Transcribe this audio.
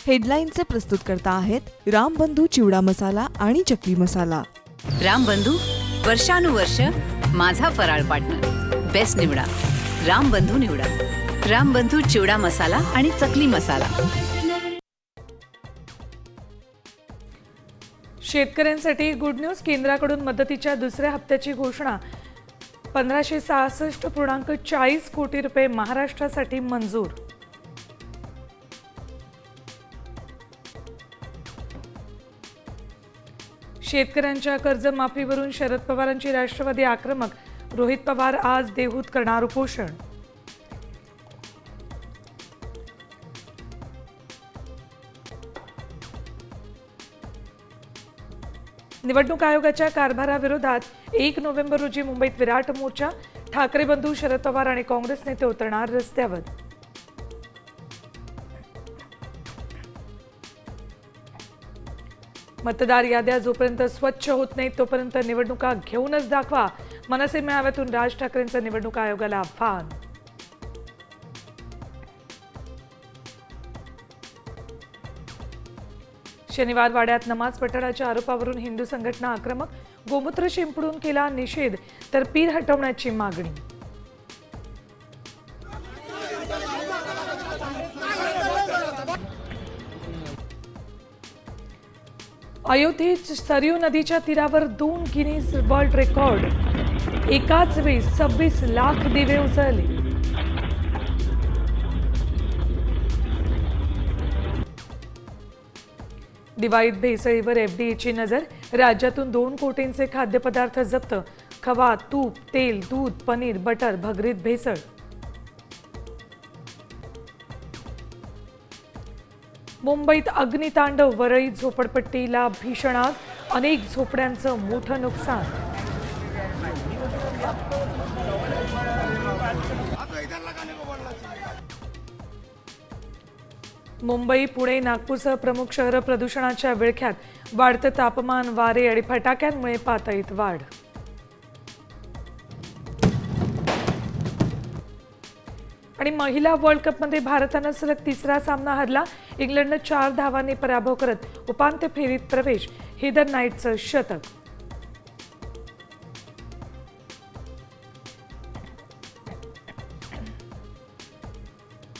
हेडलाईनचे प्रस्तुतकर्ता आहेत रामबंधू चिवडा मसाला आणि चकली मसाला। रामबंधू वर्षानुवर्ष माझा फराळ पार्टनर। बेस्ट निवडा, रामबंधू निवडा। रामबंधू चिवडा मसाला आणि चकली मसाला। शेतकऱ्यांसाठी गुड न्यूज। केंद्राकडून मदतीच्या दुसऱ्या हप्त्याची घोषणा। 1566.40 कोटी रुपये महाराष्ट्रासाठी मंजूर। शेतकऱ्यांच्या कर्जमाफीवरून शरद पवारांची राष्ट्रवादी आक्रमक। रोहित पवार आज देहूत करणार उपोषण। निवडणूक आयोगाच्या कारभाराविरोधात 1 नोव्हेंबर रोजी मुंबईत विराट मोर्चा। ठाकरे बंधू शरद पवार आणि काँग्रेस नेते उतरणार रस्त्यावर। मतदार याद्या जोपर्यंत स्वच्छ होत नाहीत तोपर्यंत निवडणुका घेऊनच दाखवा। मनसे मेळाव्यातून राज ठाकरेंचं निवडणूक आयोगाला आव्हान। शनिवार वाड्यात नमाज पठणाच्या आरोपावरून हिंदू संघटना आक्रमक। गोमूत्र शिंपडून केला निषेध तर पीर हटवण्याची मागणी। अयोध्येत सरयू नदीच्या तीरावर 2 गिनीज वर्ल्ड रेकॉर्ड। एकाच वेळी 26 लाख दिवे उजळले। दिवाळीत भेसळीवर एफडीएची नजर। राज्यातून 2 कोटींचे खाद्यपदार्थ जप्त। खवा, तूप, तेल, दूध, पनीर, बटर, भगरीत भेसळ। मुंबईत अग्नितांडव। वरळी झोपडपट्टीला भीषण आग। अनेक झोपड्यांचं मोठं नुकसान। मुंबई, पुणे, नागपूरसह प्रमुख शहरं प्रदूषणाच्या विळख्यात। वाढतं तापमान, वारे आणि फटाक्यांमुळे पातळीत वाढ। आणि महिला वर्ल्ड कपमध्ये भारतानं सलग 3रा सामना हरला। इंग्लंडनं 4 धावांनी पराभव करत उपांत्य फेरीत प्रवेश। हेदर नाईटचं शतक।